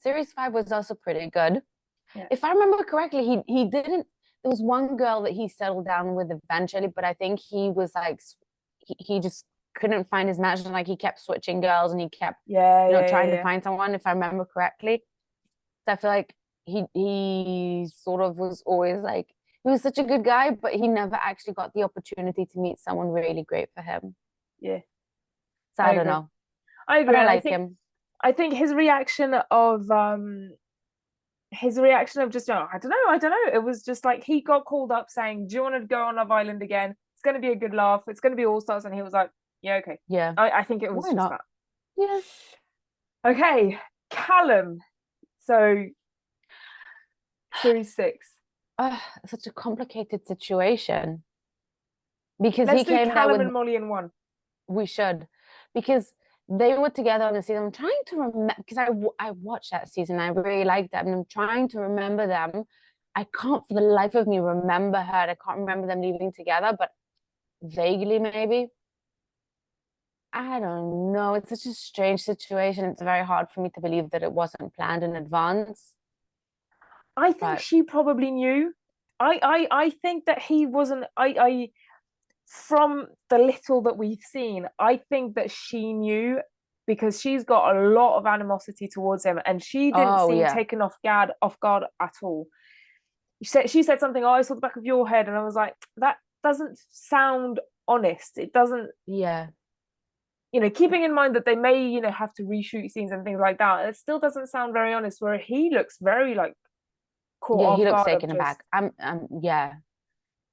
series 5 was also pretty good. Yeah. If I remember correctly, he didn't. There was one girl that he settled down with eventually, but I think he was like he just couldn't find his match, and like he kept switching girls, and he kept Yeah, yeah, trying yeah, to yeah. find someone. If I remember correctly, so I feel like he sort of was always like he was such a good guy, but he never actually got the opportunity to meet someone really great for him. Yeah, So I I don't agree. know, I but agree. I And like him. I think his reaction of just, oh, I don't know. It was just like he got called up saying, "Do you want to go on Love Island again? It's going to be a good laugh. It's going to be All Stars," and he was like, "Yeah, okay." Yeah, I think it was why just not? that. Yeah. Okay, Callum. So series 6. Such a complicated situation because Let's he do came there Callum with and Molly in one. we should because they were together on the season. I'm trying to remember because I watched that season. I really liked them, and I'm trying to remember them. I can't for the life of me remember her. I can't remember them leaving together, but vaguely maybe. I don't know. It's such a strange situation. It's very hard for me to believe that it wasn't planned in advance. I think But she probably knew. I think that he wasn't. I from the little that we've seen, I think that she knew because she's got a lot of animosity towards him, and she didn't oh seem yeah, taken off guard at all. She said something. Oh, I saw the back of your head, and I was like, that doesn't sound honest. It doesn't. yeah, Keeping in mind that they may, have to reshoot scenes and things like that, it still doesn't sound very honest. Where he looks very like caught yeah. He off looks guard of taken just, aback. Yeah.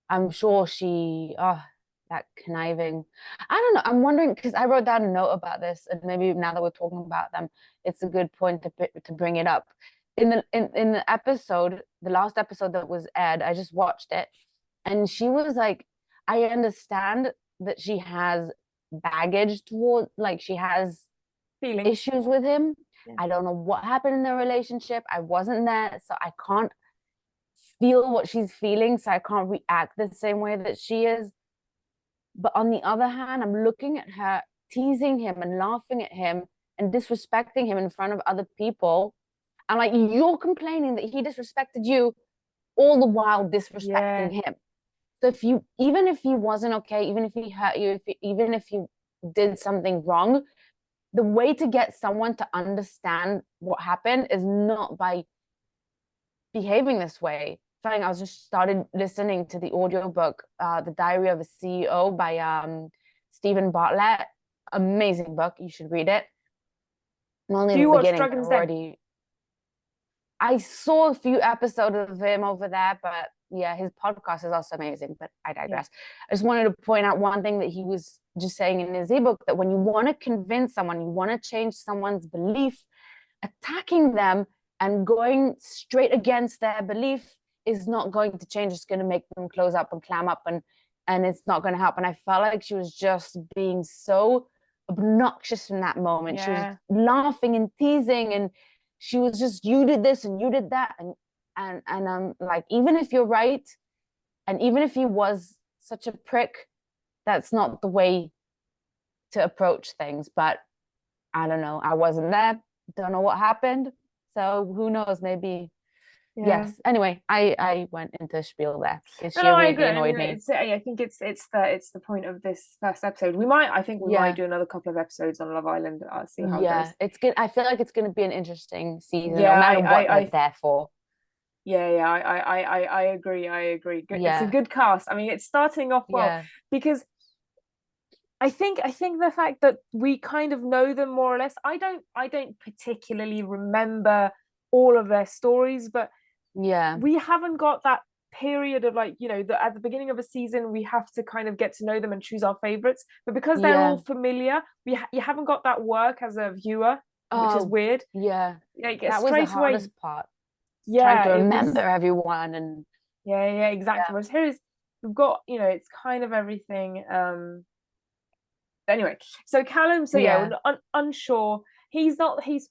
I'm sure she, oh, that conniving. I don't know. I'm wondering because I wrote down a note about this, and maybe now that we're talking about them, it's a good point to bring it up. In the episode, the last episode that was aired, I just watched it, and she was like, I understand that she has baggage toward, like she has feelings. issues with him. Yeah. I don't know what happened in their relationship. I wasn't there, so I can't feel what she's feeling, so I can't react the same way that she is. But on the other hand, I'm looking at her teasing him and laughing at him and disrespecting him in front of other people. I'm like, you're complaining that he disrespected you all the while Yeah. disrespecting him. So even if he wasn't okay, even if he hurt you, even if he did something wrong, the way to get someone to understand what happened is not by behaving this way. I was just started listening to the audiobook, The Diary of a CEO by Stephen Bartlett. Amazing book. You should read it. I'm only Do in the you watch beginning, but Dragon's Den? I saw a few episodes of him over there, but yeah, his podcast is also amazing, but I Yeah. digress. I just wanted to point out one thing that he was just saying in his ebook that when you want to convince someone, you want to change someone's belief, attacking them and going straight against their belief is not going to change. It's going to make them close up and clam up, and it's not going to help. And I felt like she was just being so obnoxious in that moment. She was Yeah. laughing and teasing, and she was just, you did this and you did that, and I'm like, even if you're right, and even if he was such a prick, that's not the way to approach things. But I don't know. I wasn't there. Don't know what happened. So who knows? Maybe Yeah. yes. Anyway, I went into a spiel there because No, she no, I agree. really I mean, annoyed me. I think it's the point of this first episode. I think we might Yeah, do another couple of episodes on Love Island. See how it yeah. goes. It's good. I feel like it's going to be an interesting season, no Yeah, matter what they're there for. yeah, I agree. I agree. Good. It's a Yeah, good cast. I mean, it's starting off well yeah, because I think the fact that we kind of know them more or less. I don't particularly remember all of their stories, but yeah, we haven't got that period of like, at the beginning of a season we have to kind of get to know them and choose our favorites, but because they're all yeah. familiar, you haven't got that work as a viewer, which is Oh, weird. yeah. Like That was the straight away. hardest part. Trying Yeah, to it remember was. everyone and Yeah, exactly. yeah, Whereas here is we've got, it's kind of everything. Anyway, so Callum, so yeah, yeah. we're unsure. He's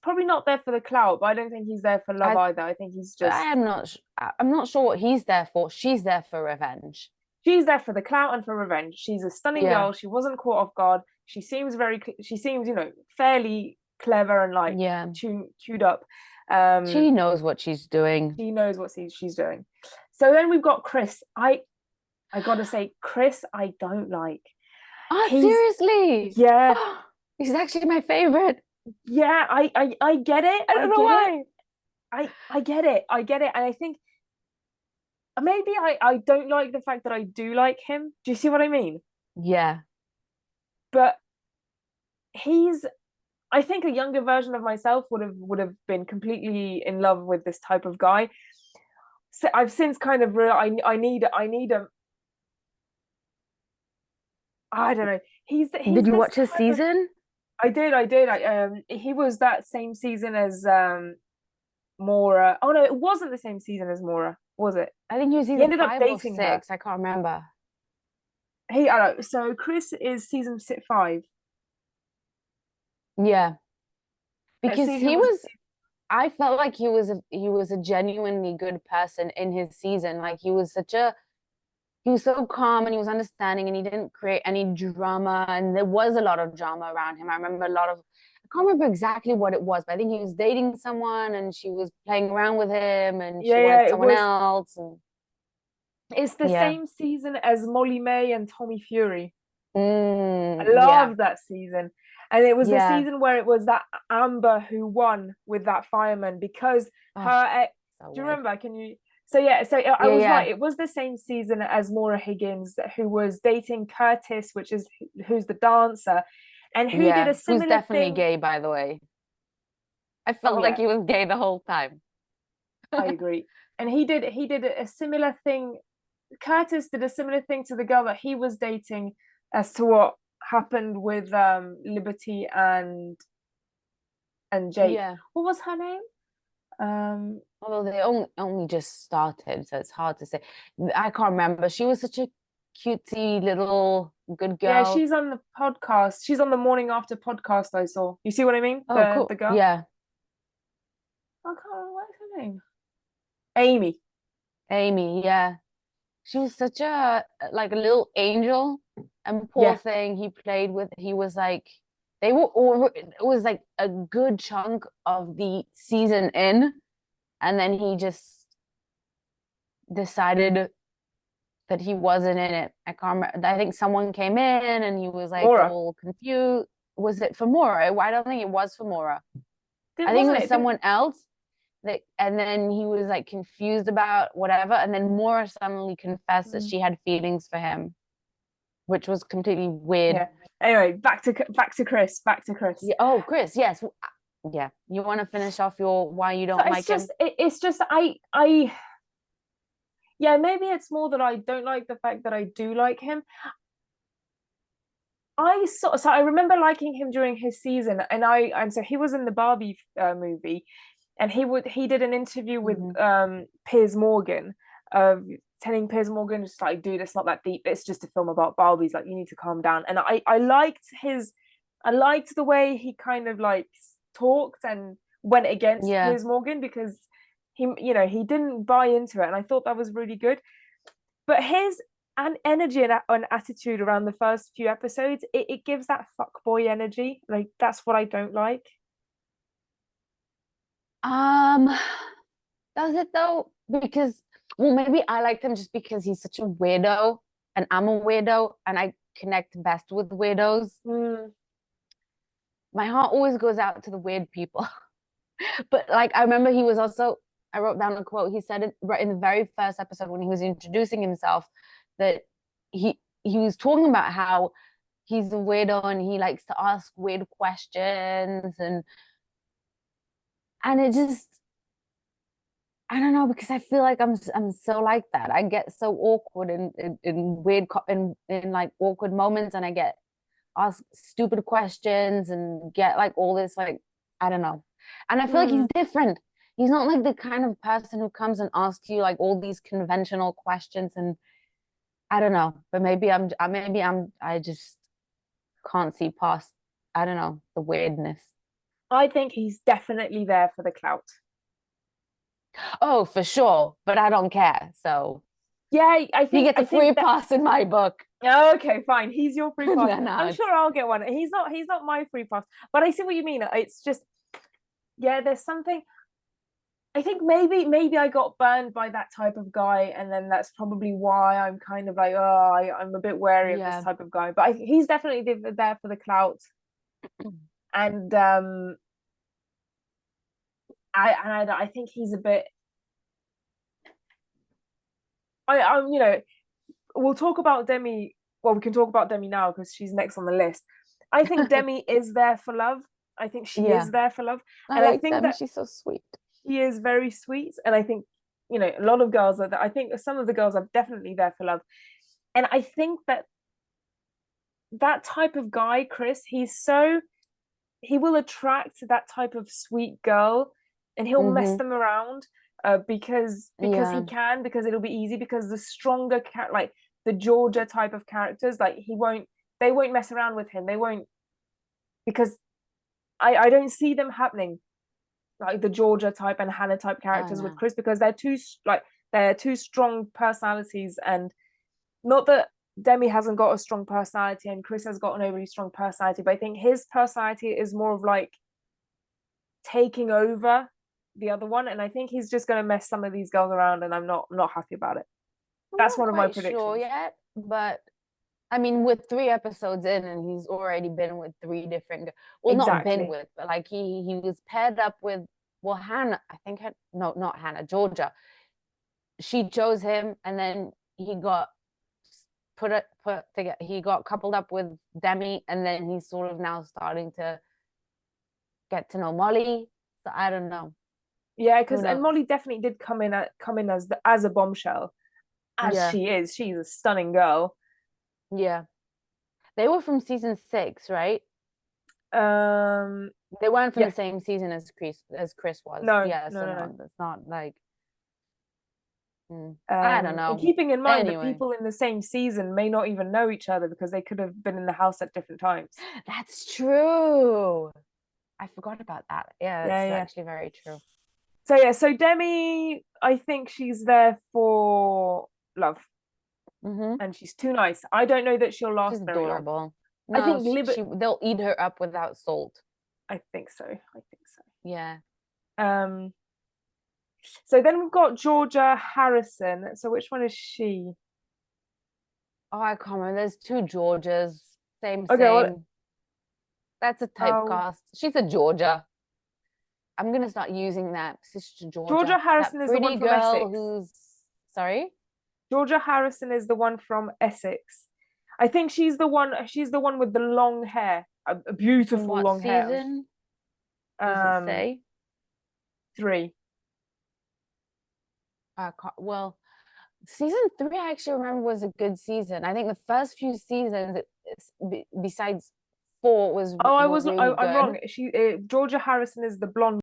probably not there for the clout, but I don't think he's there for love I either. I think he's I just am not. I'm not sure what he's there for. She's there for revenge. she's there for the clout and for revenge. She's a stunning Yeah, girl. She wasn't caught off guard. She seems fairly clever and like yeah, tuned up. She knows what she's doing. She knows what she's doing. So then we've got Chris. I gotta say, Chris, I don't like. Oh, He's seriously? yeah, Oh, he's actually my favorite. yeah. I get it. I I don't know get it. why. I get it. I get it. And I think maybe I don't like the fact that I do like him. Do you see what I mean? Yeah. But he's I think a younger version of myself would have been completely in love with this type of guy. So I've since kind of realized I need a I don't know. Did He's you this watch his type of season? I did. He was that same season as Mora. Oh no, it wasn't the same season as Mora, was it? I think he was He either ended up five or dating her. six. I can't remember. I don't know. So Chris is season 5. Yeah. Because Let's see who was. I felt like he was a genuinely good person in his season. Like he was so calm and he was understanding and he didn't create any drama, and there was a lot of drama around him. I remember a lot of I can't remember exactly what it was, but I think he was dating someone and she was playing around with him and she Yeah, yeah. wanted It someone was. else, and It's the yeah. same season as Molly May and Tommy Fury. I Yeah. love that season. And it was the Yeah. season where it was that Amber who won with that fireman because Oh, her ex, so do you weird. remember? Can you? So yeah, so I Yeah, was yeah. right. It was the same season as Maura Higgins, who was dating Curtis, which is who's the dancer, and who did Yeah. a Who's similar definitely thing. gay, by the way. I Oh felt like yeah, he was gay the whole time. I agree. And he did a similar thing. Curtis did a similar thing to the girl that he was dating, as to what happened with Liberty and Jake. Yeah. What was her name? Although they only just started, so it's hard to say. I can't remember. She was such a cutesy little good Yeah, girl. she's on the podcast. She's on the morning after podcast I saw. You see what I mean? Oh, The cool. girl. Yeah. I can't remember what's her name. Amy. Amy, yeah. She was such a like a little angel, and poor Yeah. thing he was like they were all it was like a good chunk of the season in, and then he just decided that he wasn't in it. I can't remember. I think someone came in and he was like Mora. all confused. Was it for Mora? I don't think it was for Mora. Didn't I think it wasn't was it? Didn't someone else that, and then he was like confused about whatever. And then Mora suddenly confessed that Mm. she had feelings for him, which was completely weird. Yeah. Anyway, back to Chris. Back to Chris. Yeah. Oh, Chris, yes. Yeah. You want to finish off your why you So don't like him? it's just I yeah, maybe it's more that I don't like the fact that I do like him. So I remember liking him during his season, and so he was in the Barbie movie, and he did an interview with Hmm. Piers Morgan, telling Piers Morgan just like, dude, it's not that deep. It's just a film about Barbies. Like, you need to calm down. And I liked the way he kind of like talked and went against Yeah. Piers Morgan, because he didn't buy into it, and I thought that was really good. But his energy and attitude around the first few episodes, it gives that fuckboy energy. Like, that's what I don't like. Um, does it though? Because well, maybe I liked him just because he's such a weirdo, and I'm a weirdo, and I connect best with weirdos. Mm, My heart always goes out to the weird people. But like I remember he was also I wrote down a quote. He said it right in the very first episode when he was introducing himself that he was talking about how he's a weirdo and he likes to ask weird questions, and it just I don't know, because I feel like I'm so like that. I get so awkward in weird in like awkward moments, and I get asked stupid questions and get like all this like I don't know. And I feel like he's mm. different. He's not like the kind of person who comes and asks you like all these conventional questions, and I don't know. But I just can't see past I don't know the weirdness. I think he's definitely there for the clout. Oh, for sure, but I don't care. So Yeah, I he think gets I a free think that. pass in my book. Okay, fine. He's your free pass. No, I'm sure I'll get one. He's not my free pass. But I see what you mean. It's just, yeah, there's something. I think maybe I got burned by that type of guy, and then that's probably why I'm kind of like, oh, I'm a bit wary of this Yeah. type of guy. But he's definitely there for the clout, and I think he's a bit. I'm we'll talk about Demi. Well, we can talk about Demi now because she's next on the list. I think Demi is there for love. I think she Yeah. is there for love, I and I like think them. that She's so sweet. she is very sweet. And I think a lot of girls are. I think some of the girls are definitely there for love, and I think that that type of guy, Chris, he will attract that type of sweet girl, and he'll mess Mm-hmm. them around because he Yeah. can, because it'll be easy, because the stronger like the Georgia type of characters, like they won't mess around with him. They won't, because I don't see them happening, like the Georgia type and Hannah type I characters with know. Chris, because they're two strong personalities. And not that Demi hasn't got a strong personality and Chris has got an overly strong personality, but I think his personality is more of like taking over the other one, and I think he's just going to mess some of these girls around, and I'm not happy about it. I'm That's not one of my quite sure predictions. yet, but I mean, with 3 episodes in, and he's already been with three different, well, not been Exactly. with, but like he was paired up with, well, Hannah, I think, no, not Hannah, Georgia. She chose him, and then he got put together. He got coupled up with Demi, and then he's sort of now starting to get to know Molly. So I don't know. Yeah, Who because and knows? Molly definitely did come in as a bombshell, as Yeah, she is. She's a stunning girl. yeah. They were from season 6, right? Um, They weren't from yeah, the same season as Chris was. no, Yeah, no, so no, no. no, that's not like I don't And know. keeping in mind that Anyway, people in the same season may not even know each other because they could have been in the house at different times. that's true. I forgot about that. Yeah, Yeah, that's yeah. actually very true. So yeah, so Demi, I think she's there for love, Mm-hmm. and she's too nice. I don't know that she'll She's last very long. adorable. I No, think Libet. they'll eat her up without salt. I think so. I think Yeah. so. So then we've got Georgia Harrison. So which one is she? Oh, I can't remember. There's two Georgias. Same, Okay, well, same. That's a oh, typecast. She's a Georgia. I'm gonna start using that. Sister Georgia. Georgia That Harrison is the one pretty from girl Essex. who's sorry? Georgia Harrison is the one from Essex. I think she's the one. She's the one with the long hair, a In beautiful what long hair. season does it Um, say? 3. Well, season 3 I actually remember was a good season. I think the first few seasons, besides 4, was Oh, were really I'm wrong. good. Georgia Harrison is the blonde